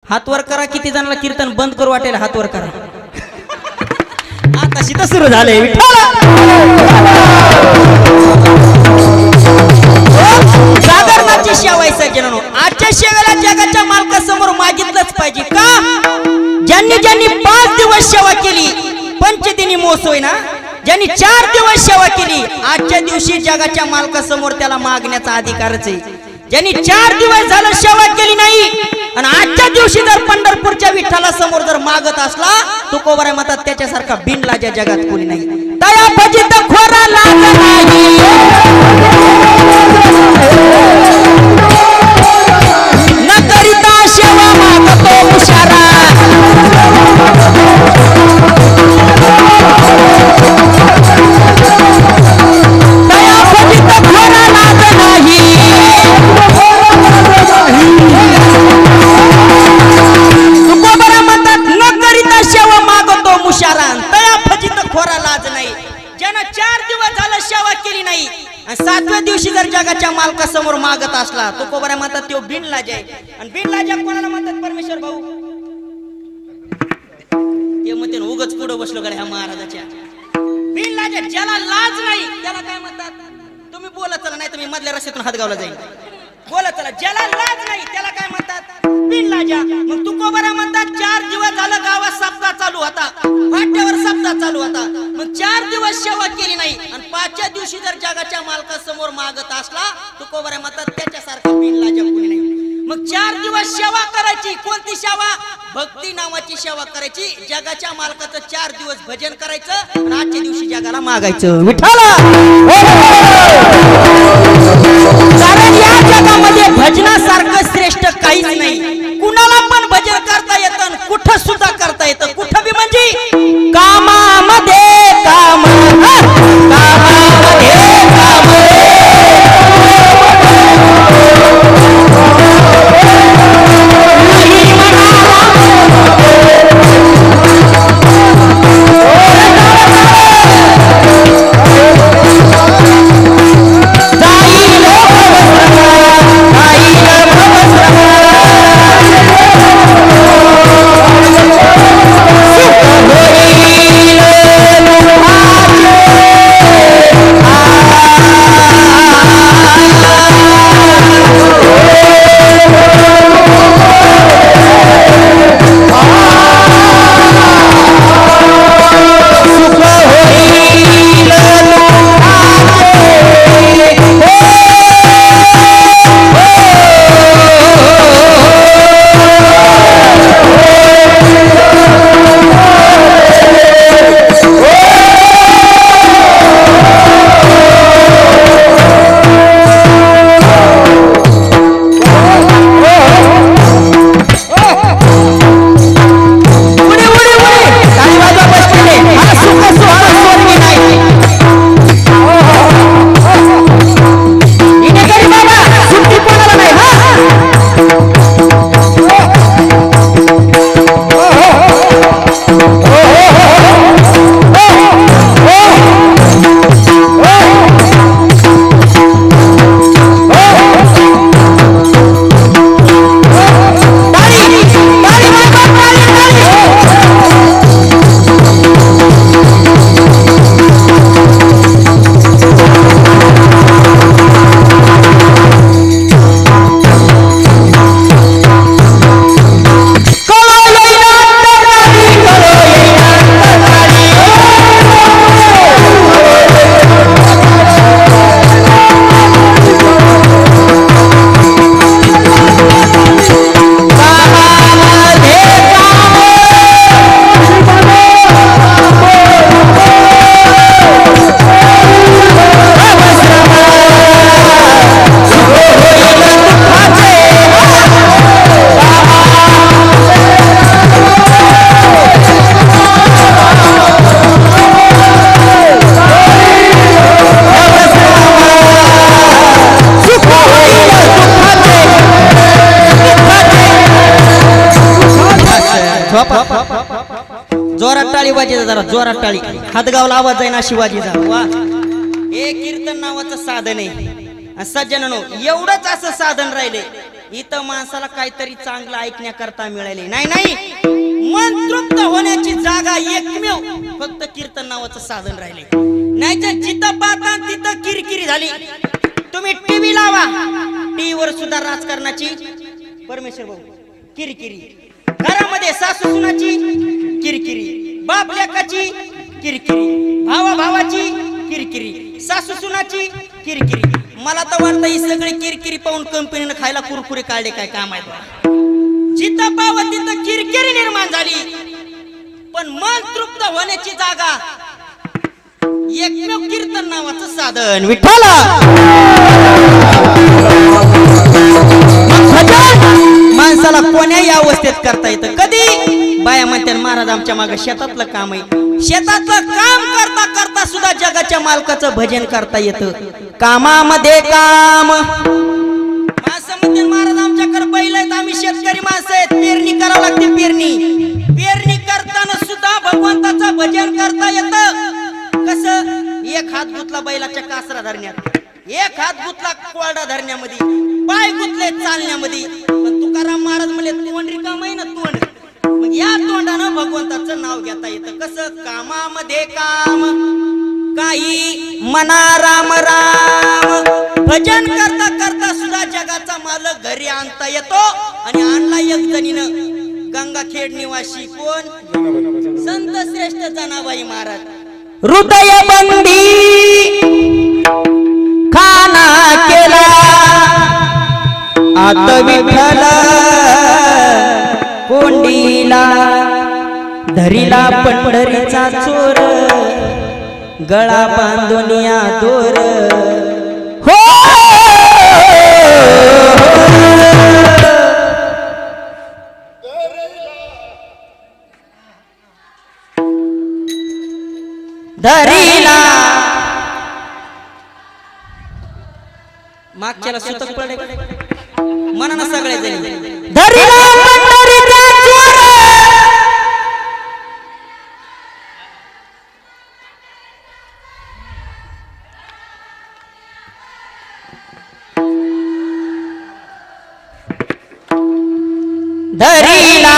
हात वर करा. किती जणांना कीर्तन बंद करू वाटेल हात वर करा. आता शिता सुरू झाले. जागरणाची सेवा आहे सज्जनांनो. आजच्या सेवेला जगाच्या मालकासमोर मागितलंच पाहिजे. का? ज्यांनी ज्यांनी 5 दिवस सेवा केली पंचदिनी मोसोय ना, ज्यांनी 4 दिवस सेवा केली आजच्या दिवशी जगाच्या मालकासमोर त्याला मागण्याचा अधिकारच आहे. ज्यांनी 4 दिवस झालं सेवा केली नाही आणि आजच्या दिवशी जर पंढरपूरच्या विठ्ठला समोर जर मागत असला तुकोबरा म्हणतात त्याच्यासारखा बिनलाजा जगात कोणी नाही. तया भजित खोरा लाज नाही, न करिता सेवा मागतो हुशारा. तया भजित खोरा लाज नाही, तुकोबरा म्हणतात न करिता सेवा मागतो मुशारा. तया भजित खोरा लाज नाही. ज्यानं 4 दिवस झालं सेवा केली नाही आणि 7व्या दिवशी जर जगाच्या मालकासमोर मागत असला तुकोबरा म्हणतात तो बिनलाज आहे. आणि बिनलाजा कोणाला म्हणतात? परमेश्वर भाऊ. ते म्हणते उगच पुढे बसलो गड्या महाराजाच्या. बिनलाजा ज्याला लाज नाही त्याला काय म्हणतात? तुम्ही बोला चला, नाही तुम्ही मधल्या रस्त्यातून हातगावला जाईल. बोला चला. ज्याला लाज नाही त्याला काय म्हणतात? बिनलाजा. मग तुकोबरा म्हणतात 4 दिवस झालं गावात सप्ताह चालू होता, फाट्यावर सप्ताह चालू होता. मग 4 दिवस सेवा केली नाही आणि 5व्या दिवशी जर जगाच्या मालकासमोर मागत असला तुकोबरा म्हणतात त्याच्यासारखा बिनलाजा कोणी नाही. मग 4 दिवस सेवा करायची. कोणती सेवा? भक्ती नावाची सेवा करायची. जगाच्या मालकाचं 4 दिवस भजन करायचं आणि आजच्या दिवशी जगाला मागायचं विठ्ठला. कारण या जगामध्ये भजनासारखं श्रेष्ठ काहीच नाही. कुणाला पण भजन करता येतं, कुठं सुद्धा करता येतं. कुठं बी म्हणजे कामामध्ये काम, कामामध्ये काम. जोरात टाळी वाजते जरा, जोरात टाळी. हातगावला आवाज आहे ना शिवाजीचा. वा, हे कीर्तन नावाचं साधन आहे. सज्जनांनो, एवढंच असं साधन राहिले इथं माणसाला काहीतरी चांगलं ऐकण्याकरता मिळाले नाही नाही, मन तृप्त होण्याची जागा एकमेव फक्त कीर्तन नावाचं साधन राहिले. नाहीतर जिथं पाहता तिथं किरकिरी झाली. तुम्ही टीव्ही लावा, टीव्हीवर सुद्धा राजकारणाची परमेश्वर भाऊ किरकिरी, घरामध्ये सासू सुनाची किरकिरी, बाप लेकाची किरकिरी, भावा भावाची किरकिरी, सासू सुनाची किरकिरी. मला तर वाटतं ही सगळी किरकिरी पाहून कंपनीनं खायला कुरकुरे काढले काय काम आहे. जिथं पाहावं तिथं किरकिरी निर्माण झाली. पण मन तृप्त होण्याची जागा एकमेव कीर्तन नावाचं साधन विठ्ठल. माणसाला कोण्याही अवस्थेत करता येतं. कधी बाया म्हणतात महाराज आमच्या मागे शेतातलं काम आहे. शेतातलं काम करता करता सुद्धा जगाच्या मालकाचं भजन करता येतं. कामामध्ये काम. माणसं म्हणतात महाराज आमच्याकडे बैल आहेत, आम्ही शेतकरी माणसं आहेत, पेरणी करावं लागते. पेरणी करताना सुद्धा भगवंताचं भजन करता येतं. कसं? एक हात गुतला बैलाच्या कासरा धरण्यात, एक हात गुतला कोरडा धरण्यामध्ये, पाय गुतले चालण्यामध्ये. पण तुकाराम महाराज म्हणले तोंड रिकाम आहे ना तोंड, मग या तोंडानं भगवंताचं नाव घेता येतं. कसं? कामामध्ये काम. काही मना राम राम. भजन करता करता सुद्धा जगाचा मालक घरी आणता येतो. आणि आणला एक जणीनं गंगाखेड निवासी कोण? संत श्रेष्ठ जनाबाई महाराज. हृदय बंदी खाना केला आत विठ्ठल कोंडीला, धरीला पंढरीचा चोर गळा बांधून या दोर. हो धरीला. मागच्याला सुतक पडे मनानं सगळे जणी धरीला पंढरीचा चोर. धरीला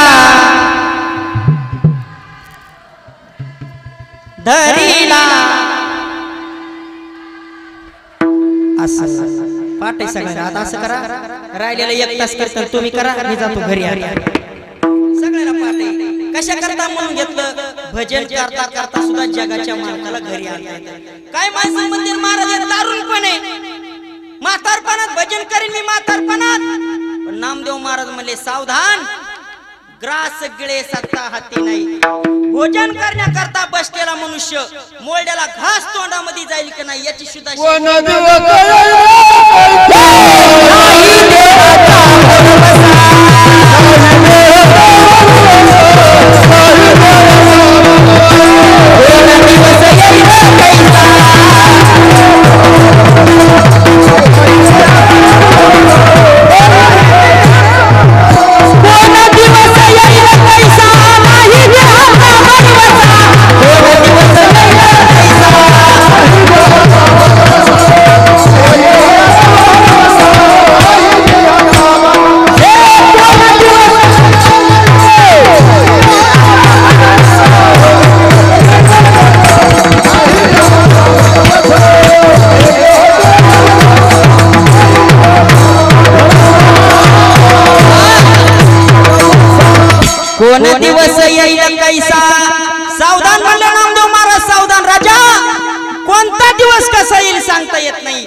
धरीला असं पाठ सगळं. आता असं करा, राहिलेलं एक तास कीर्तन तुम्ही करा, मी जातो घरी. सगळ्याला पाठ आहे. कशा करता म्हणून घेतलं? भजन करता करता सुद्धा जगाच्या मालकाला घरी आणता येतं. काय माणसं म्हणतील महाराज तारुणपण आहे, म्हातारपणात भजन करीन मी म्हातारपणात. पण नामदेव महाराज म्हणले सावधान, ग्रास गिळे सत्ता हाती नाही. भोजन करण्याकरता बसलेला मनुष्य मोळड्याला घास तोंडामध्ये जाईल की नाही याची सुद्धा कोण दिवस येईल कैसा. सावधान म्हणले नामदेव महाराज, सावधान राजा. कोणता दिवस कसा येईल सांगता येत नाही.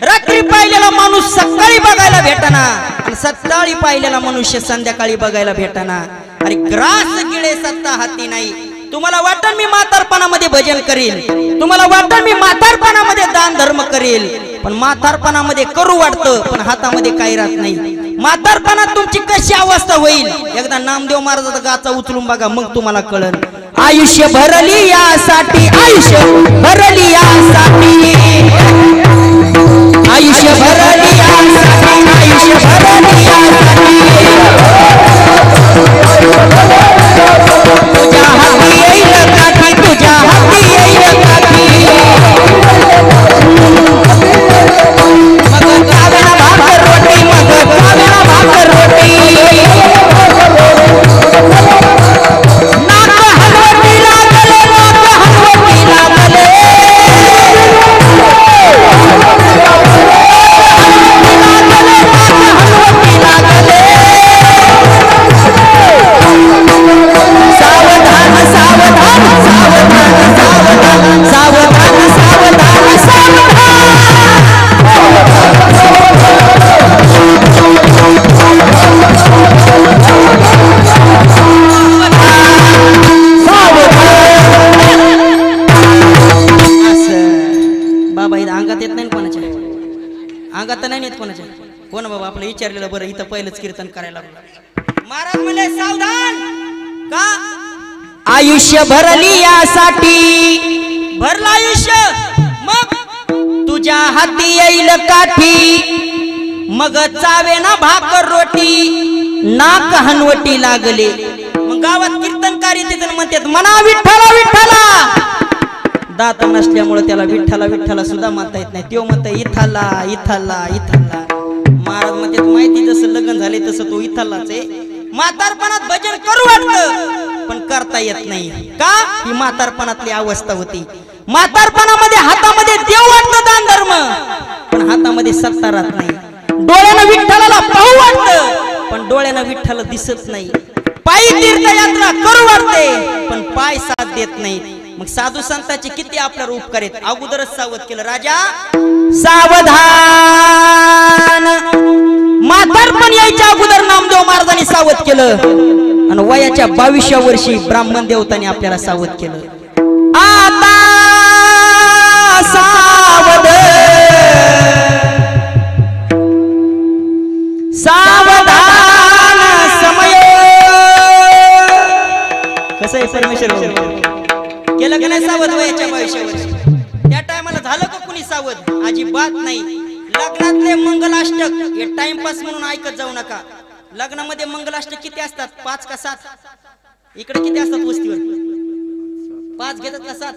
रात्री पाहिलेला माणूस सकाळी बघायला भेटना आणि सकाळी पाहिलेला मनुष्य संध्याकाळी बघायला भेटना. आणि ग्रास गिळे सत्ता हाती नाही. तुम्हाला वाटतं मी म्हातारपणामध्ये भजन करेल, तुम्हाला वाटतं मी म्हातारपणामध्ये दान धर्म करेल, पण म्हातारपणामध्ये करू वाटतं पण हातामध्ये काही राहत नाही. म्हातारपणात तुमची कशी अवस्था होईल एकदा नामदेव महाराजाचा गाचा उचलून बघा, मग तुम्हाला कळेल. आयुष्य भरली यासाठी, आयुष्य भरली यासाठी, आयुष्य भरली यासाठी, आयुष्य भरली यासाठी. तुझ्या हाती येईल काठी, तुझ्या हाती येईल काठी. मग गावेला भाकर रोटी, मग गावेला भाकर विचारलेलं बरं इथं पहिलंच कीर्तन करायला लागलं महाराज म्हणले सावधान का आयुष्य भरली यासाठी भरलं आयुष्य मग तुझ्या हाती येईल काठी मग चावे ना भाकर रोटी नाक हनवटी लागले मग गावात कीर्तनकारी तिथं म्हणतात म्हणा विठ्ठला विठ्ठला दात नसल्यामुळे त्याला विठ्ठला विठ्ठला सुद्धा म्हणता येत नाही तो म्हणता इथाला इथाला इथाला महाराज म्हणतात माहिती जसं लग्न झाले तसं तो इथालाच आहे म्हातारपणात भजन करू वाटतं पण करता येत नाही का ही म्हातारपणातली अवस्था होती म्हातारपणामध्ये हातामध्ये देव वाटतं दान धर्म पण हातामध्ये सत्ता राहत नाही डोळ्यानं विठ्ठलाला पाहू वाटतं पण डोळ्यानं विठ्ठल दिसत नाही पायी तीर्थयात्रा करू वाटते पण पाय साथ देत नाही मग साधू संतांचे किती आपल्यावर उपकार आहेत अगोदरच सावध केलं राजा सावधान म्हातारपण यायच्या अगोदर नामदेव महाराजांनी सावध केलं आणि वयाच्या 22व्या वर्षी ब्राह्मण देवतांनी आपल्याला सावध केलं आता सावध सावधान समय कसं आहे परमेश्वर केलं का नाही सावध वयाच्या 22व्या वर्षी त्या टायमाला झालं का कुणी सावध अजिबात नाही लग्नातले मंगलाष्टक हे टाइमपास म्हणून ऐकत जाऊ नका लग्नामध्ये मंगलाष्टक किती असतात 5 का 7 इकडे किती असतात वस्तीवर 5 घेतात का 7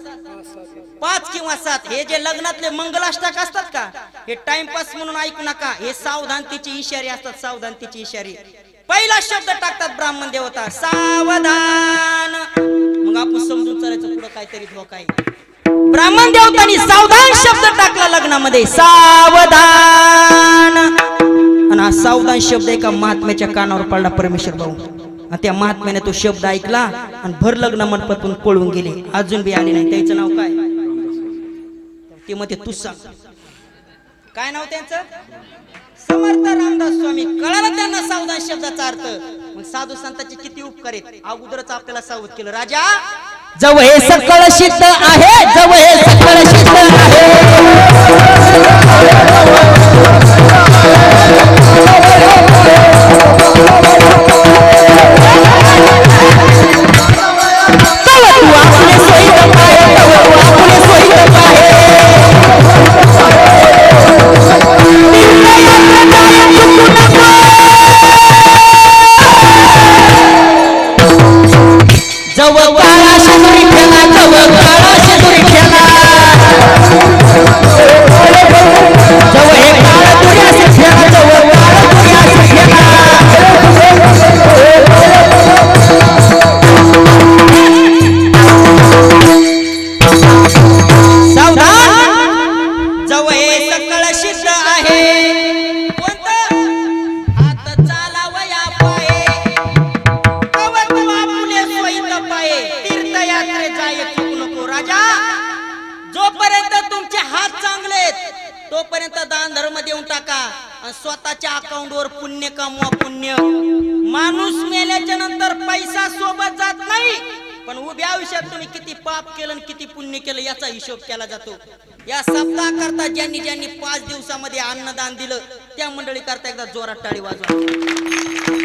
5 किंवा 7 हे जे लग्नातले मंगलाष्टक असतात का हे टाइमपास म्हणून ऐकू नका हे सावधानतेचे इशारे असतात सावधानतेचे इशारे पहिला शब्द टाकतात ब्राह्मण देवता सावधान मग आपण समजून चालायचं पुढे काहीतरी धोका आहे ब्राह्मण देवतांनी सावधान शब्द टाकला लग्नामध्ये सावधान आणि हा सावधान शब्द एका महात्म्याच्या कानावर पडला परमेश्वर भाऊ आणि त्या महात्म्याने तो शब्द ऐकला आणि भर लग्न मंडपातून पळून गेले अजून बी आले नाही त्याचं नाव काय ते मग ते तूच सांग काय नाव त्यांचं समर्थ रामदास स्वामी कळालं त्यांना सावधान शब्दाचा अर्थ मग साधू संतांचे किती उपकार आहेत अगोदरच आपल्याला सावध केलं राजा जव हे सकळ सिद्ध आहे जव हे सकळ सिद्ध तोपर्यंत दान धर्म देऊन टाका स्वतःच्या अकाउंटवर पुण्य कमवा पुण्य माणूस मेल्याच्या नंतर पैसा सोबत जात नाही पण उभ्या आयुष्यात तुम्ही किती पाप केलं किती पुण्य केलं याचा हिशोब केला जातो या सप्ताह करता ज्यांनी ज्यांनी 5 दिवसामध्ये अन्नदान दिलं त्या मंडळी करता एकदा जोरात टाळी वाजवा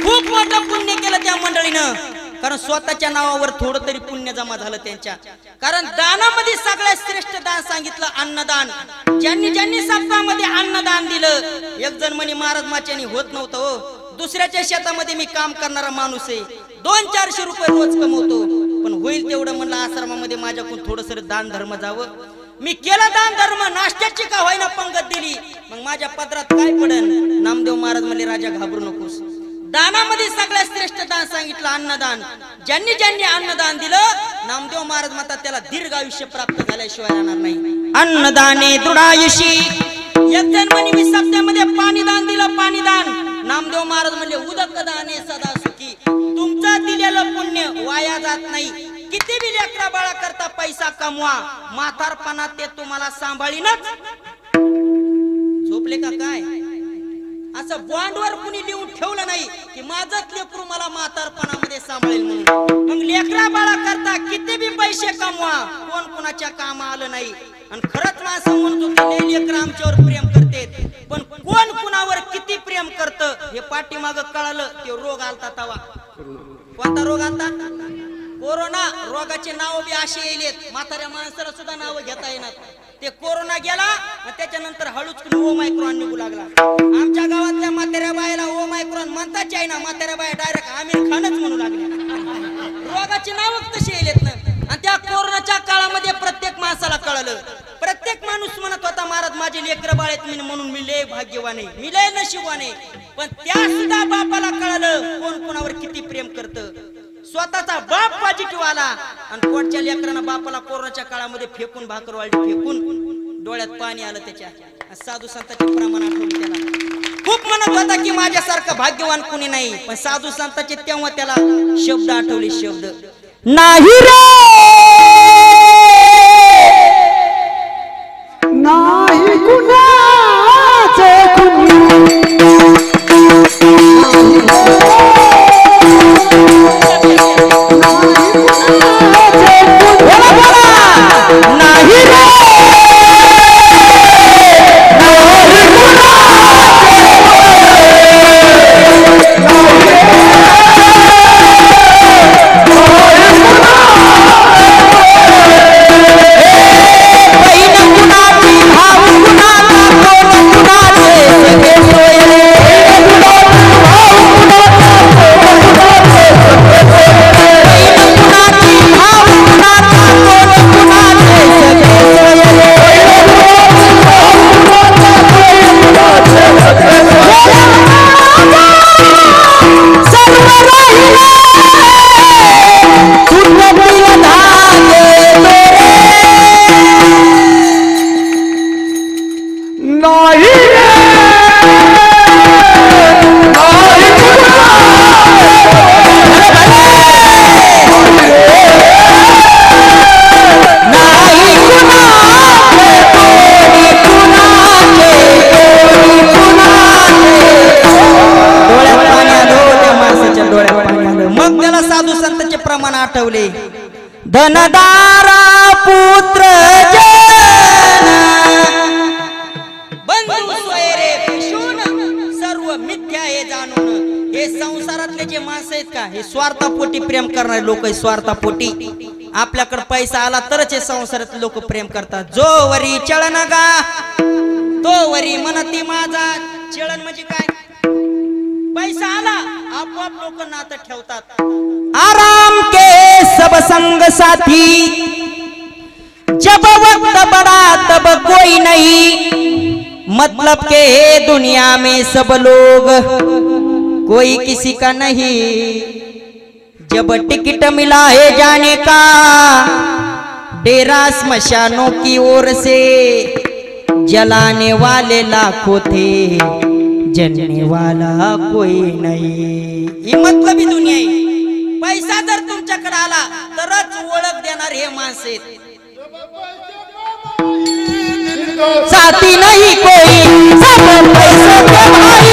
खूप मोठं पुण्य केलं त्या मंडळीनं कारण स्वतःच्या नावावर थोडं तरी पुण्य जमा झालं त्यांच्या कारण दानामध्ये सगळ्यात श्रेष्ठ दान सांगितलं अन्नदान ज्यांनी ज्यांनी सप्ताहामध्ये अन्नदान दिलं एक जण म्हणे महाराज माच्यानी होत नव्हतं हो दुसऱ्याच्या शेतामध्ये मी काम करणारा माणूस आहे 200-400 रुपये रोज कमवतो पण होईल तेवढं म्हणलं आश्रमामध्ये माझ्याकडून थोडंसं दान धर्म जावं मी केला दान धर्म नाश्त्याची का होईना पंगत दिली मग माझ्या पदरात काय पडन नामदेव महाराज म्हणले राजा घाबरू नकोस दानामध्ये सगळ्यात श्रेष्ठ दान सांगितलं अन्नदान ज्यांनी ज्यांनी अन्नदान दिलं नामदेव महाराज म्हणतात त्याला दीर्घ आयुष्य प्राप्त झाल्याशिवाय राहणार नाही अन्नदाने दृढायुषी एक जण म्हणे मी सप्त्यामध्ये पाणी दान दिलं पाणी दान नामदेव महाराज म्हणले उदक दाने सदा सुखी तुमचं दिलेलं पुण्य वाया जात नाही किती बी लेकरा बाळा करता पैसा कमवा म्हातारपणात ते तुम्हाला सांभाळीनच झोपले का काय असं बॉन्डवर कुणी लिहून ठेवलं नाही की माझंच लेकरू मला म्हातारपणामध्ये सांभाळेल म्हणून मग लेकरा बाळा करता किती बी पैसे कमवा कोण कोणाच्या कामा आलं नाही आणि खरंच माणसं म्हणतो की लेकरं आमच्यावर प्रेम करते पण कोण कुणावर किती प्रेम करतं हे पाठीमाग कळालं. ते रोग आलता तवा. कोणता रोग आलता? कोरोना. रोगाचे नाव बी असे येलेत म्हाताऱ्या माणसाला सुद्धा नाव घेता येणार. ते कोरोना गेला आणि त्याच्यानंतर हळूच ओमायक्रॉन निघू लागला. आमच्या गावातल्या म्हाताऱ्या बायला ओमायक्रॉन म्हणताच आहे ना. म्हाताऱ्या बाया डायरेक्ट आमिर खानच म्हणू लागल्या. रोगाचे नाव तसे येलेत ना. आणि त्या कोरोनाच्या काळामध्ये प्रत्येक माणसाला कळलं. प्रत्येक माणूस म्हणत होता महाराज माझे लेकर बाळ आहेत म्हणून मी लय भाग्यवान आहे, मी लय नशीबवान आहे. पण त्या सुद्धा बापाला कळलं कोण कोणावर किती प्रेम करतं. स्वतःचा बाप पॉझिटिव्ह आला आणि पोटच्या लेकरांना बापाला कोरोनाच्या काळामध्ये फेकून भाकर वाळली फेकून डोळ्यात पाणी आलं त्याच्या. साधू संतांचे प्रमाण आठवले त्याला. खूप म्हणत होता की माझ्यासारखं भाग्यवान कोणी नाही. पण साधू संतांचे तेव्हा त्याला शब्द आठवले. शब्द नाही रे नाही कुणाचे नाही रे आठवले. धनदारा पुत्र जन बंधू सोयरे पिशून सर्व मिथ्या हे जाणून. हे संसारातले जे माणसं आहेत का हे स्वार्थापोटी प्रेम करणारे लोक आहेत. स्वार्थापोटी आपल्याकडे पैसा आला तरच हे संसारातले लोक प्रेम करतात. जो वरी चळन गा तो वरी मनती माझा. चळन म्हणजे काय? पैसा आला आपोआप लोक नातं ठेवतात. आराम के सब संग साथी जब वक्त बड़ा तब कोई नहीं. मतलब के दुनिया में सब लोग कोई किसी का नहीं. जब टिकट मिला है जाने का डेरा स्मशानों की ओर से जलाने वाले लाखों थे जनने वाला कोई नहीं. ही मतलबी दुनिया आहे. पैसा जर तुमच्याकडे आला तरच ओळख देणार हे माणसं आहेत. साथी नहीं कोई सब पैसे के भाई.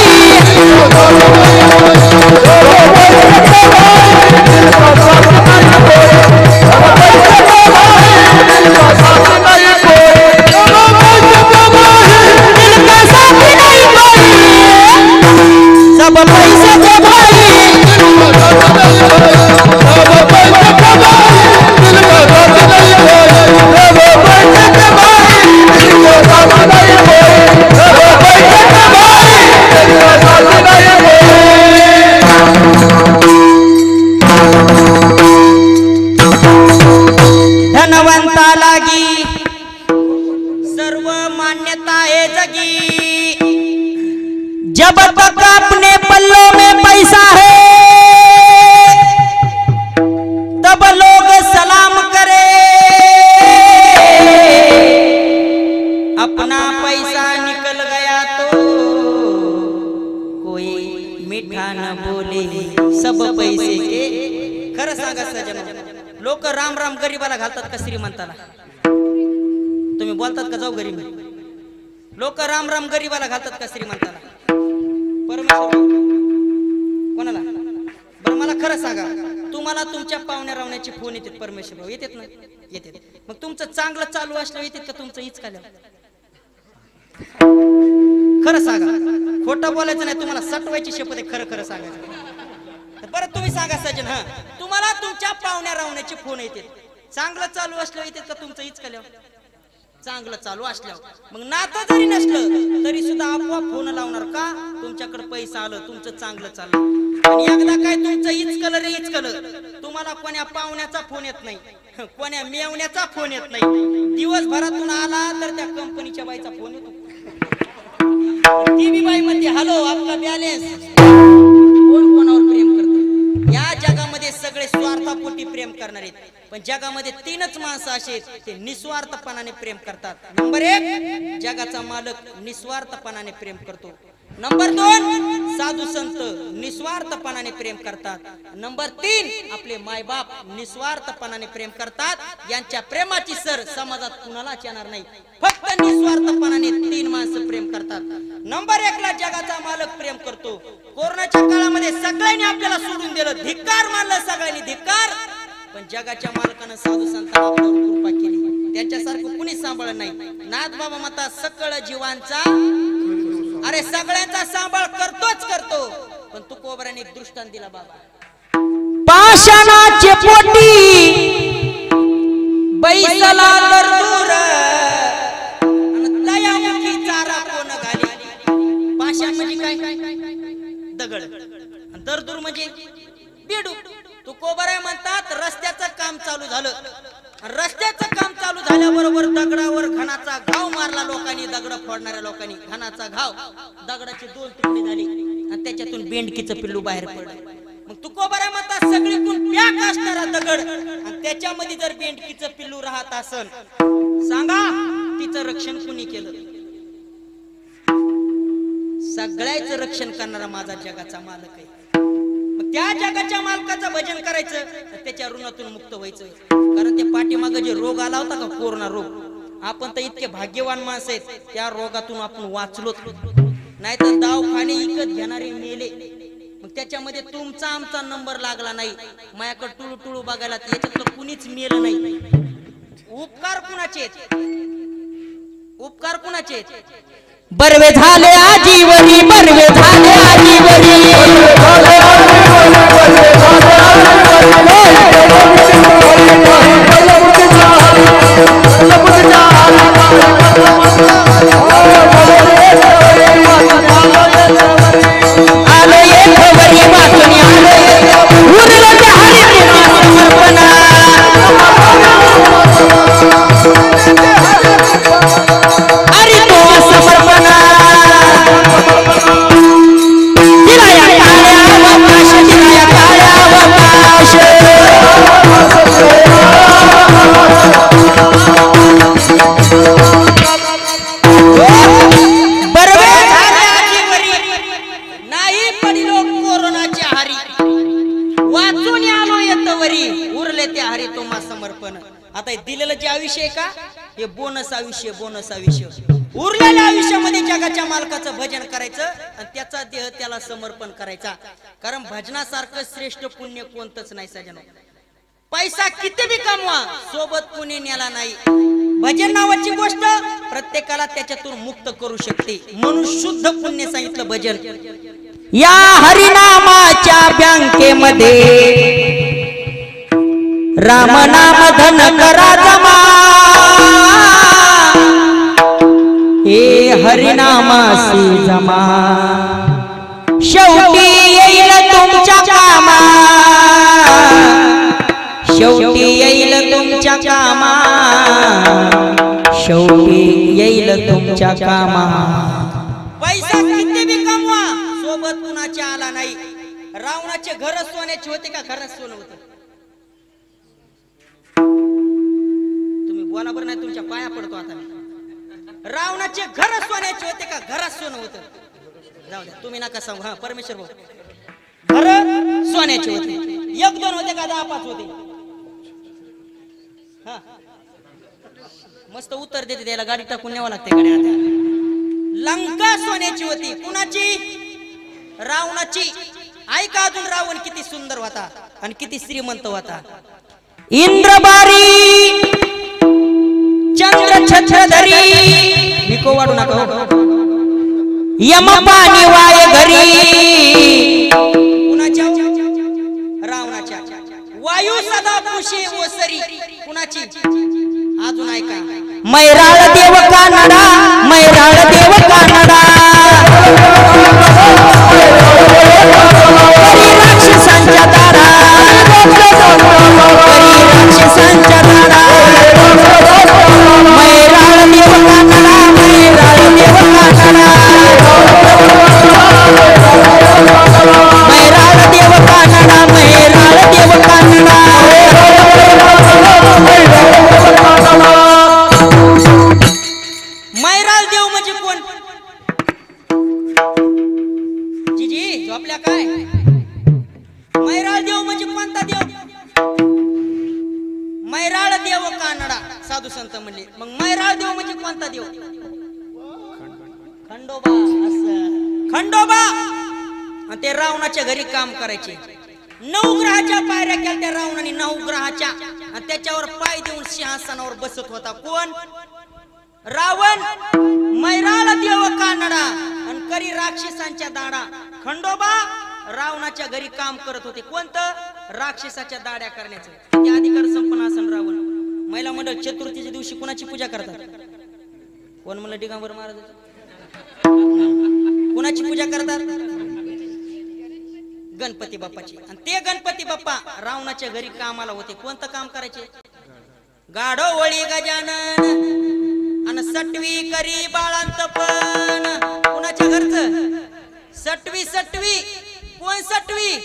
सब पैसे के भाई. धनवंता लागी सर्व मान्यता है जगी. जब तक अपने पल्लों में पैसा है तब लोग सलाम करे. अपना पैसा निकल गया तो कोई मीठा न बोले. सब पैसे के. खरं सांगा सजन, लोक राम राम गरीबाला घालतात का श्रीमंताला? तुम्ही बोलतात का जाऊ गरीब? लोक राम राम गरीबाला घालतात का श्रीमंताला? परमेश्वर कोणाला? बरं मला खरं सांगा, तुम्हाला तुमच्या पाहुण्या रावण्याचे फोन येतात परमेश्वर भाऊ? येतात ना? येतात. मग तुमचं चांगलं चालू असलं येतात का तुमचं हिचकाल्या? खरं सांगा, खोटं बोलायचं नाही, तुम्हाला सटवायची शपथ आहे, खरं खरं सांगायचं. बरं तुम्ही सांगा सजन, हा तुम्हाला तुमच्या पाहुण्या रावण्याचे फोन येते, चांगलं चालू असलं येते का तुमचं इचकल्यावर? चांगलं चालू असल्यावर. मग नातं जरी नसलं तरी सुद्धा आपोआप फोन लावणार का? तुमच्याकडे पैसा आलं, तुमचं चांगलं चाललं. आणि एकदा काय तुमचं इचकलं रे इचकलं, तुम्हाला कोण्या पाहुण्याचा फोन येत नाही, कोण्या मेवण्याचा फोन येत नाही. दिवसभरातून आला तर त्या कंपनीच्या बाईचा फोन येतो. ती बी बाई म्हणते हॅलो आपला बॅलेन्स. कोण कोणावर प्रेम करतं? या जगामध्ये सगळे स्वार्थापोटी प्रेम करणार आहेत, पण जगामध्ये तीनच माणसं असे आहेत ते निस्वार्थपणाने प्रेम करतात. नंबर 1 जगाचा मालक निस्वार्थपणाने प्रेम करतो. नंबर 2 साधू संत निस्वार्थपणाने प्रेम करतात. नंबर 3 आपले मायबाप निस्वार्थपणाने प्रेम करतात. यांच्या प्रेमाची सर समाजात कुणालाच येणार नाही. फक्त निस्वार्थपणाने 3 माणसं प्रेम करतात. नंबर 1 ला जगाचा मालक प्रेम करतो. कोरोनाच्या काळामध्ये सगळ्यांनी आपल्याला सोडून दिलं, धिक्कार मानलं सगळ्यांनी, धिक्कार. पण जगाच्या मालकानं साधू संतांना आपल्यावर कृपा केली, त्यांच्यासारखं कुणीच सांभाळलं नाही. नाथ बाबा म्हणतात सकळ जीवांचा, अरे सगळ्यांचा सांभाळ करतोच करतो, पण तू कोबऱ्याने दृष्टांत दिला बाबा. पाषाणाचे पोटी बैसला दरदूर आणि दयामुखी चारा कोण घाली. पाषाण म्हणजे काय? दगड. आणि दरदूर म्हणजे बेडूक. तू कोबऱ्या म्हणतात रस्त्याचं काम चालू झालं, रस्त्याचं काम चालू झाल्याबरोबर दगडावर घणाचा घाव मारला लोकांनी, दगड फोडणाऱ्या लोकांनी घणाचा घाव, दगडाचे 2 तुकडे झाले आणि त्याच्यातून बेंडकीचं पिल्लू बाहेर पडलं. मग तू कोबऱ्या म्हणतात सगळीकडून पॅक असणारा दगड आणि त्याच्यामध्ये जर बेंडकीचं पिल्लू राहत असेल, सांगा तिचं रक्षण कुणी केलं? सगळ्याचं रक्षण करणारा माझा जगाचा मालक आहे. त्या जगाच्या मालकाचं भजन करायचं, त्याच्या ऋणातून मुक्त व्हायचं. कारण ते पाठीमागे जे रोग आला होता का, कोरोना रोग, आपण तर इतके भाग्यवान माणसं आहेत, त्या रोगातून आपण वाचलो. नाहीतर दवाखाने विकत घेणारे मेले. मग त्याच्यामध्ये तुमचा आमचा नंबर लागला नाही. माझ्याकडे टुळू टुळू बघायला याच्यातलं कुणीच मेलं नाही. उपकार कुणाचे आहेत? उपकार कुणाचे आहेत? बर्वे झाले आजीवरी, बर्वे झाले आजीवरी. आलो एक वरी वाचून आलो, उरलं त्या हरी समर्पणा. हरी तो समर्पणा. दिलाया काळ्या अवकाश, दिलाया काळ्या अवकाश. नाही पडिलो कोरोनाच्या हारी, वाचून आलो येतवरी, उरले त्या हरी तुम्हा समर्पण. आता दिलेलं जे आयुष्य आहे का, हे बोनस आयुष्य, बोनस आयुष्य. उरलेल्या आयुष्यामध्ये जगाच्या मालकाचं भजन करायचं आणि त्याचा देह त्याला समर्पण करायचा. कारण भजनासारखं श्रेष्ठ पुण्य कोणतंच नाही सजनो. पैसा किती बी कमवा, सोबत कुणी नेला नाही. भजन नावाची गोष्ट प्रत्येकाला त्याच्यातून मुक्त करू शकते, म्हणून शुद्ध पुण्य सांगितलं भजन. या हरिनामाच्या बँकेमध्ये राम नाम धन करा जमा. हे हरिनामासी जमा, शेवटी येईल तुमच्या कामा. शेवटी येईल तुमच्या कामा. शेवटी येईल तुमच्या कामा. पैसा किती बी कमवा, सोबत कुणाच्या आला नाही. रावणाचे घर सोन्याचे होते का घरात सोनं होतं? तुम्ही बोला बरं, नाही तुमच्या पाया पडतो आता. रावणाचे घर सोन्याचे होते का घरात सोनं होतं? जाऊ द्या, तुम्ही नका सांगू. हा परमेश्वर भाऊ, घर सोन्याचे होते. 1-2 होते का 10-5 होते? हा मस्त उत्तर देते, त्याला गाडी टाकून न्यावं लागते गाडी. आता लंका सोन्याची होती. कुणाची? रावणाची. ऐका अजून रावण किती सुंदर होता आणि किती श्रीमंत होता. इंद्रबारी चंद्र छत्रधरी. विको वाढू नका. यम पाणी वाय घरी कुणाच्या रावणाच्या वायू सदा पुषे ओसरी कुणाची अजून ऐका मैराळ देव कानडा मैराळ देव कानडा करी राक्षसांच्या दारा करी राक्षसांच्या दारा मैराळ देव कानडा मैराळ देव कानडा मैराळ देव कानडा मैराळ देव कानडा मैराळ देव म्हणजे कोण जीजी झोपल्या काय मैराळ देव म्हणजे कोणता देव मैराळ देव कानडा साधू संत म्हणले मग मैराळ देव म्हणजे कोणता देव खंडोबा असं खंडोबा आणि ते रावणाच्या घरी काम करायचे 9 ग्रहाच्या पायऱ्या केल्या त्या रावणाने 9 ग्रहाच्या आणि त्याच्यावर पाय देऊन सिंहासनावर बसत होता कोण रावण मैराळ देव कानडा आणि करी राक्षसांच्या दाडा खंडोबा रावणाच्या घरी काम करत होते कोणतं राक्षसाच्या दाड्या करण्याचं ते अधिकार संपन्न असन रावण महिला मंडळ चतुर्थीच्या दिवशी कोणाची पूजा करतात कोण म्हणलं दिगंबर महाराज कोणाची पूजा करतात गणपती बाप्पाची आणि ते गणपती बाप्पा रावणाच्या घरी कामाला होते कोणतं काम करायचे गाढोवळी गजानन आणि सटवी करी बाळांत पण कुणाच्या घरचं सटवी सटवी कोण सटवी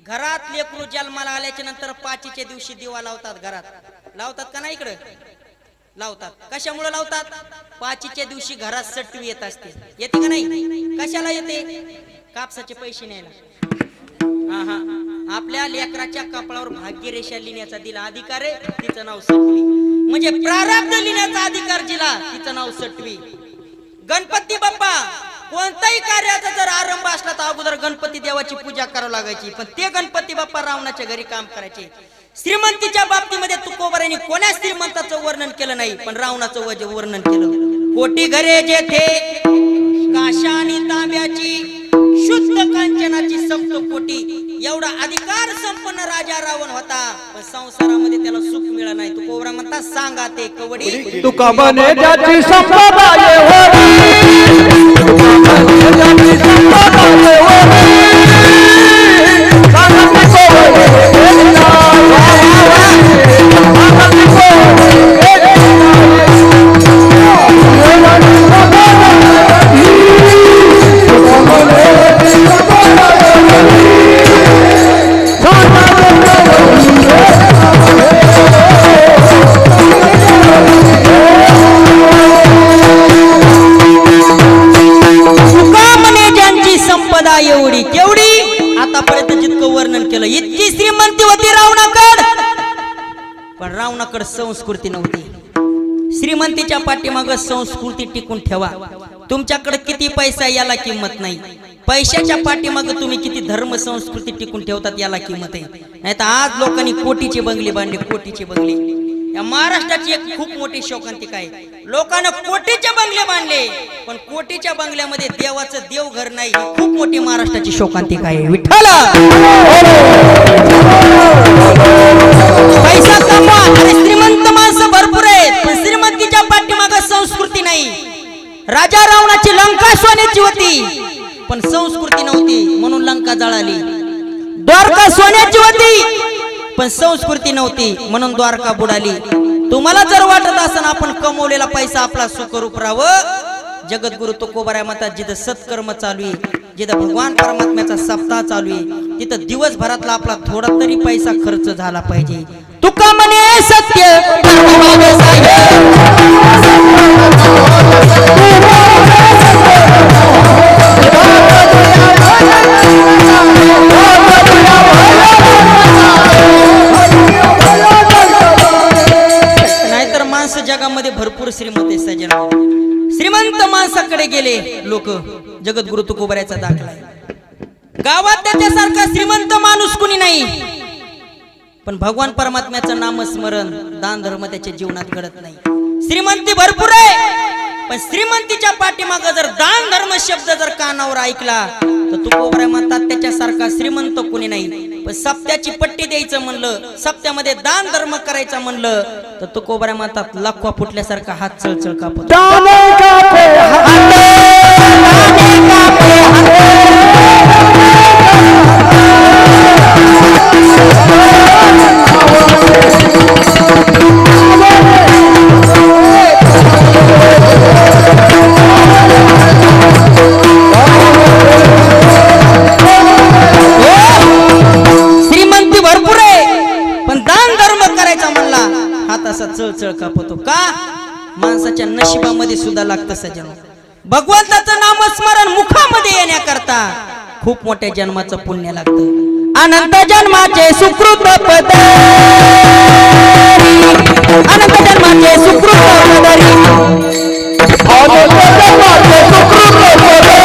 घरात लेकरू जन्माला आल्याच्या नंतर पाचीच्या दिवशी दिवा लावतात घरात लावतात का नाही इकडे लावतात कशामुळे लावतात पाचीच्या दिवशी घरात सटवी येत असते येते का नाही कशाला येते कापसाचे पैसे न्यायला आपल्या लेकराच्या कपाळावर भाग्यरेषा लिहिण्याचा दिला अधिकार आहे तिचं नाव सटवी म्हणजे प्रारब्ध लिहिण्याचा अधिकार दिला तिचं नाव सटवी गणपती बाप्पा कोणताही कार्याचा जर आरंभ असला तर अगोदर गणपती देवाची पूजा करावी लागायची पण ते गणपती बाप्पा रावणाच्या घरी काम करायचे श्रीमंतीच्या बाबतीमध्ये तुकोबारांनी कोण्या श्रीमंताचं वर्णन केलं नाही पण रावणाचं वर्णन केलं कोटी घरे जेथे काशा आणि तांब्याची शुद्ध कांचनाची सप्तकोटी एवढा अधिकार संपन्न राजा रावण होता पण संसारामध्ये त्याला सुख मिळालं नाही तुकोबरा म्हणतात सांगा ते कवडी तुका बने ज्याची संपदा ये होती तुका बने ज्याची संपदा ये होती सांगा ते कवडी एवढी केवढी आतापर्यंत जितकं वर्णन केलं इतकी श्रीमंती होती रावणाकड पण रावणाकड संस्कृती नव्हती श्रीमंतीच्या पाठीमागे संस्कृती टिकून ठेवा तुमच्याकडे किती पैसा याला किंमत नाही पैशाच्या पाठीमागे तुम्ही किती धर्म संस्कृती टिकून ठेवतात याला किंमत आहे नाही तर आज लोकांनी कोटीचे बंगले बांधले कोटीचे बंगले या महाराष्ट्राची एक खूप मोठी शोकांतिका आहे लोकांना कोटीचे बंगले बांधले पण कोटीच्या बंगल्यामध्ये देवाचं देवघर नाही ही खूप मोठी महाराष्ट्राची शोकांतिका आहे विठ्ठल पैसा कमवा आणि श्रीमंत माणसं भरपूर आहेत पण श्रीमंतीच्या पाठीमागे संस्कृती नाही राजा रावणाची लंका सोन्याची होती पण संस्कृती नव्हती म्हणून लंका जळाली द्वारका सोन्याची होती पण संस्कृती नव्हती म्हणून द्वारका बुडाली तुम्हाला जर वाटत असेल आपण कमवलेला पैसा आपला सुखरूप राहावं जगद्गुरु तुकोबाराय म्हणतात जिथं सत्कर्म चालू आहे जिथं भगवान परमात्म्याचा सप्ताह चालू आहे तिथं दिवसभरातला आपला थोडा तरी पैसा खर्च झाला पाहिजे तुका म्हणे सत्य नाहीतर माणसं जगामध्ये भरपूर श्रीमंत आहे सज्जन श्रीमंत माणसाकडे गेले लोक जगद्गुरु तुकोबारायचा दाखला आहे गावात त्याच्यासारखा श्रीमंत माणूस कुणी नाही पण भगवान परमात्म्याचं नामस्मरण दान धर्म त्याच्या जीवनात घडत नाही श्रीमंती भरपूर आहे पण श्रीमंतीच्या पाठीमागं जर दान धर्म शब्द जर कानावर ऐकला तर तुकोबराय म्हणतात त्याच्यासारखा श्रीमंत कोणी नाही. पण सप्त्याची पट्टी द्यायचं म्हणलं, सप्त्यामध्ये दान धर्म करायचं म्हणलं तर तुकोबराय म्हणतात लखवा फुटल्यासारखा हात चळचळ कापत. श्रीमंती भरपूर आहे पण दान धर्म करायचा म्हणला हात असा चळचळ कापतो. का? माणसाच्या नशिबामध्ये सुद्धा लागतं सजन. भगवंताचं नामस्मरण मुखामध्ये येण्याकरता खूप मोठ्या जन्माचं पुण्य लागतं. अनंत जन्माचे सुकृत पदरी, अनंत जन्माचे सुकृत पदरी, अनंत जन्माचे सुकृत पदरी,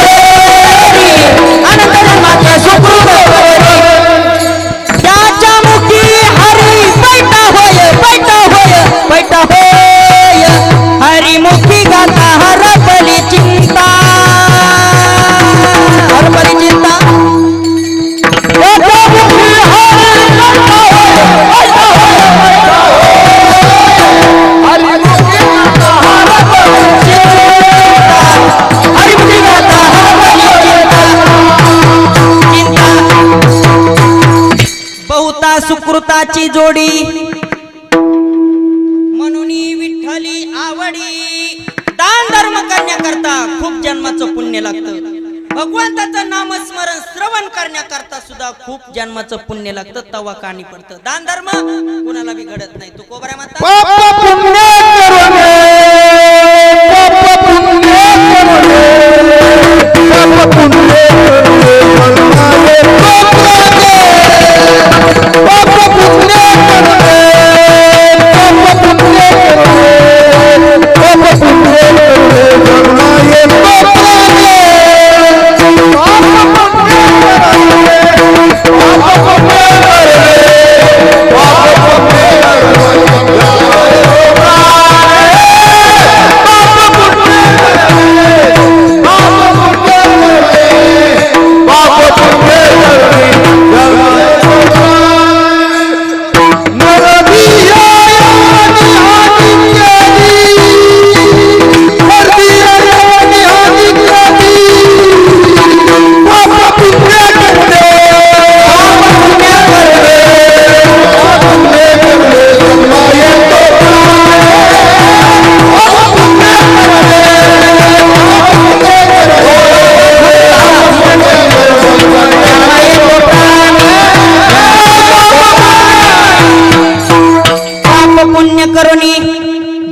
अनंत जन्माचे सुकृत पदरी. त्याच्या मुखी हरी पैठा होय, पैठा होय, पैठा होय. हरिमुखी गाता हरपली चिंता, हरपली चिंता. बहुता सुकृताची जोडी म्हणून विठ्ठली आवडी. दान धर्म करण्याकरता खूप जन्माचं पुण्य लागतं. भगवंताचं नामस्मरण श्रवण करण्याकरता सुद्धा खूप जन्माचं पुण्य लागतं. तवा कानी पडतं. दान धर्म कुणाला बी घडत नाही. तुकोबराय म्हणतात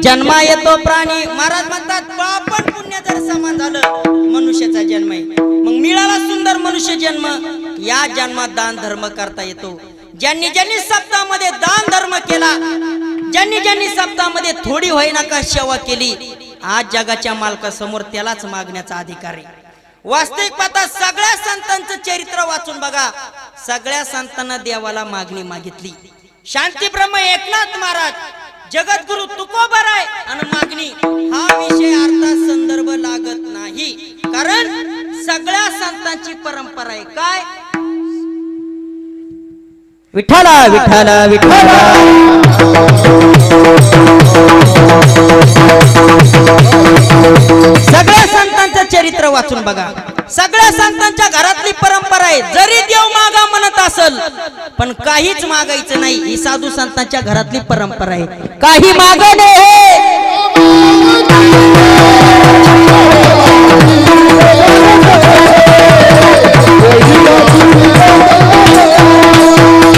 जन्मा येतो प्राणी. महाराज म्हणतात पाप आणि पुण्य जर समान झालं मनुष्याचा जन्म आहे. मग मिळाला सुंदर मनुष्य जन्म. या जन्मात दान धर्म करता येतो. ज्यांनी ज्यांनी सप्ताहामध्ये दान धर्म केला, ज्यांनी ज्यांनी सप्ताहामध्ये थोडी होईना का सेवा केली, आज जगाच्या मालकासमोर त्यालाच मागण्याचा अधिकार आहे. वास्तविक पाहता सगळ्या संतांचं चरित्र वाचून बघा. सगळ्या संतांना देवाला मागणी मागितली. शांती ब्रह्म एकनाथ महाराज, जगद्गुरु तुकोबराय आणि मागणी हा विषय अर्थात संदर्भ लागत नाही. कारण सगळ्या संतांची परंपरा आहे. काय? विठ्ठला विठ्ठला विठ्ठला. सगळ्या संतांचं चरित्र वाचून बघा. सगळ्या संतांच्या घरातली परंपरा आहे. जरी देव मागा म्हणत असल पण काहीच मागायचं नाही. ही साधू संतांच्या घरातली परंपरा आहे. काही मागणे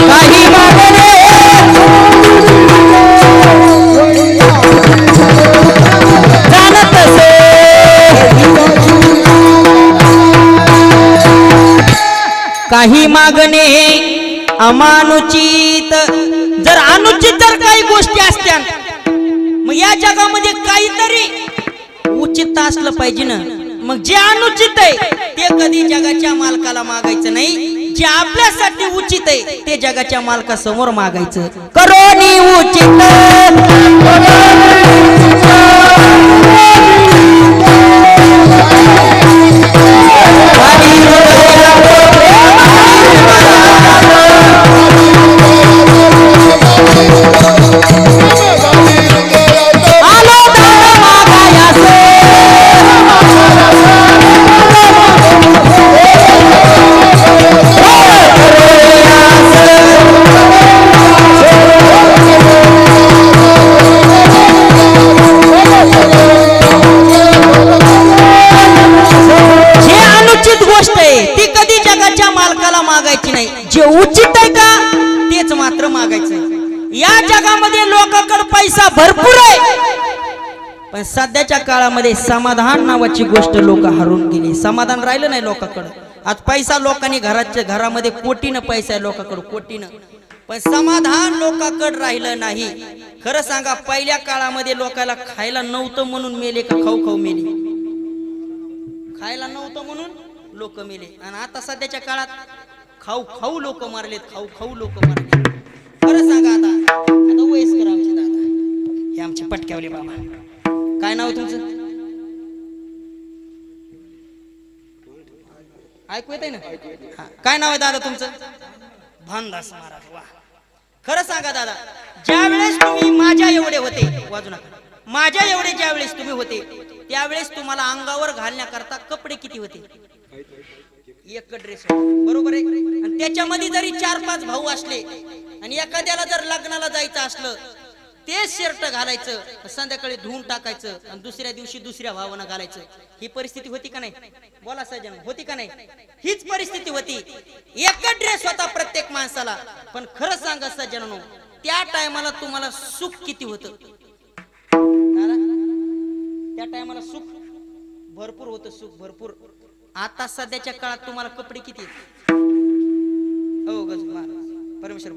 काही मागणे जाणत से काही मागणे अमानुचित. जर अनुचित जर काही गोष्टी असत्या मग या जगामध्ये काहीतरी उचित असलं पाहिजे ना. मग जे अनुचित आहे ते कधी जगाच्या मालकाला मागायचं नाही. जे आपल्यासाठी उचित आहे ते जगाच्या मालकासमोर मागायचं. करोनी उचित मागायचं। या जगामध्ये लोकांकडे पैसा भरपूर आहे, पण सध्याच्या काळामध्ये समाधान नावाची गोष्ट लोक हरवून गेली। समाधान राहिलं नाही लोकांकडे। आज पैसा लोकांनी घरामध्ये कोटीनं पैसा आहे लोकांकडे, कोटीनं, पण समाधान लोकांकडे राहिलं नाही। खरं सांगा, पहिल्या काळामध्ये लोकांना खायला नव्हतं म्हणून मेले का खाऊ खाऊ मेले? खायला नव्हतं म्हणून लोक मेले, आणि आता सध्याच्या काळात खाऊ खाऊ लोक मारलेत, खाऊ खाऊ लोक मारलेत। खरं सांगा, आता वयस्कर आमचे दादा, हे आमचे पटक्यावले बाबा, काय नाव तुमचं? ऐकू येत आहे ना? काय नाव आहे दादा तुमचं? भानदास महाराज। वा, खरं सांगा दादा, ज्या वेळेस तुम्ही माझ्या एवढे होते, वाजू नका, माझ्या एवढे ज्या वेळेस तुम्ही होते त्यावेळेस तुम्हाला अंगावर घालण्याकरता कपडे किती होते? एक ड्रेस, बरोबर आहे। आणि त्याच्यामध्ये जरी 4-5 भाऊ असले आणि एखाद्याला जर लग्नाला जायचं असलं, तेच शर्ट घालायचं, संध्याकाळी धुवून टाकायचं आणि दुसऱ्या दिवशी दुसऱ्या भावानं घालायचं। ही परिस्थिती होती का नाही? बोला सज्जन, होती का नाही? हीच परिस्थिती होती। एकच ड्रेस होता प्रत्येक माणसाला, पण खरं सांगा सज्जनांनो, त्या टायमाला तुम्हाला सुख किती होतं? त्या टायमाला सुख भरपूर होतं, सुख भरपूर। आता सध्याच्या काळात तुम्हाला कपडे किती आहेत? हो गज महाराज, परमेश्वर,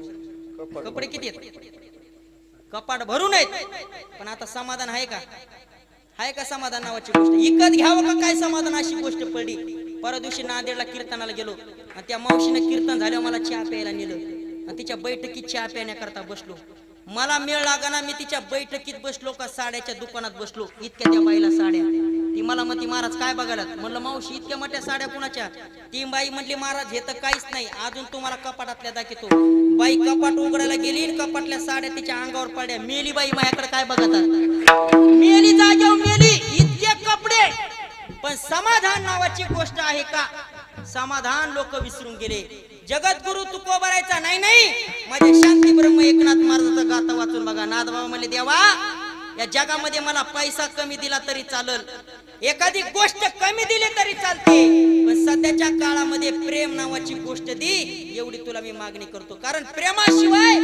कपडे किती आहेत? कपाट भरून आहेत, पण आता समाधान आहे का? आहे का समाधान नावाची गोष्ट? इकत घ्यावं का काय समाधान अशी गोष्ट पडली। परवा दिवशी नांदेडला कीर्तनाला गेलो आणि त्या मावशीनं कीर्तन झाल्यावर मला चहा प्यायला नेलं आणि तिच्या बैठकीत चहा प्याण्याकरता बसलो। मला मेळ लागाना, मी तिच्या बैठकीत बसलो का साड्याच्या दुकानात बसलो। इतक्या त्या बाईला साड्या, ती मला म्हणती, महाराज काय बघायला? म्हणलं, मावशी इतक्या मोठ्या साड्या कुणाच्या? ती बाई म्हणली, महाराज हे तर काहीच नाही, अजून तुम्हाला कपाटातल्या दाखवतो। बाई कपाट उघडायला गेली, कपाटल्या साड्या तिच्या अंगावर पडल्या। मेली बाई माझ्याकडे काय बघतात? मेली, जागेवर मेली, इतके कपडे। पण समाधान नावाची गोष्ट आहे का? समाधान लोक विसरून गेले। जगद्गुरु तुकोबारायचा नाही, माझ्या शांती ब्रह्म एकनाथ महाराजाचा गाथा वाचून बघा। नाथबाबा म्हणले, देवा या जगामध्ये मला पैसा कमी दिला तरी चालल, एखादी गोष्ट कमी दिली तरी चालते, पण सध्याच्या काळामध्ये प्रेम नावाची गोष्ट दी, एवढी तुला मी मागणी करतो। कारण प्रेमाशिवाय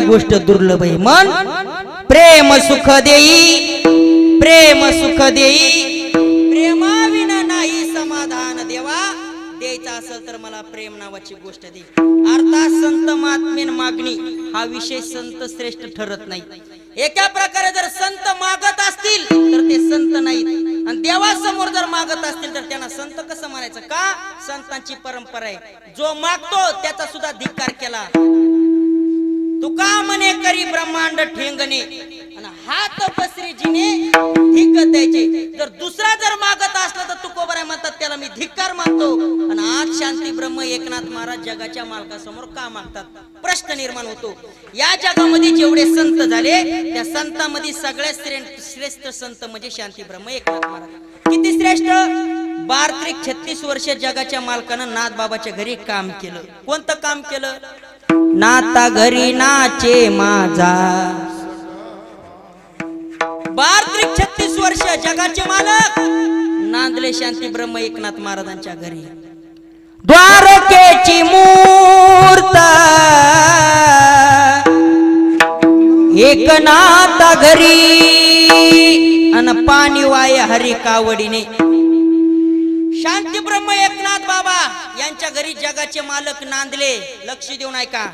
गोष्ट दुर्लभ आहे। मन प्रेम सुख देई, प्रेम सुख देई, प्रेमाविना नाही समाधान देवा। द्यायचा असेल तर मला प्रेम नावाची गोष्ट दे। अर्थात संत महात्मेन मागणी हा विषय संत श्रेष्ठ ठरत नाही। एका प्रकारे जर संत मागत असतील तर ते संत नाहीत, आणि देवासमोर जर मागत असतील तर त्यांना संत कसं म्हणायचं? का? संतांची परंपरा आहे, जो मागतो त्याचा सुद्धा धिक्कार केला। तुका म्हणे करी ब्रह्मांड ठेंगणे, आणि हात पसरी जिने धिक द्यायचे। जर दुसरा जर मागत असला तर तुकोबाराय म्हणतात त्याला मी धिक्कार मानतो। आणि आज शांती ब्रह्म एकनाथ महाराज जगाच्या मालकासमोर का मागतात? प्रश्न निर्माण होतो। या जगामध्ये जेवढे संत झाले त्या संतांमध्ये सगळ्यात श्रेष्ठ संत म्हणजे शांती ब्रह्म एकनाथ महाराज। किती श्रेष्ठ? 32-36 वर्ष जगाच्या मालकानं नाथ बाबाच्या घरी काम केलं। कोणतं काम केलं? नाता घरी नाचे माझा। 32-36 वर्ष जगाचे मालक नांदले शांती ब्रह्म एकनाथ महाराजांच्या घरी। द्वारकेची मूर्त एकनाथ घरी अन पाणी वाय हरी कावडीने. शांती ब्रह्म एकनाथ बाबा यांच्या घरी जगाचे मालक नांदले. लक्ष देऊन ऐका.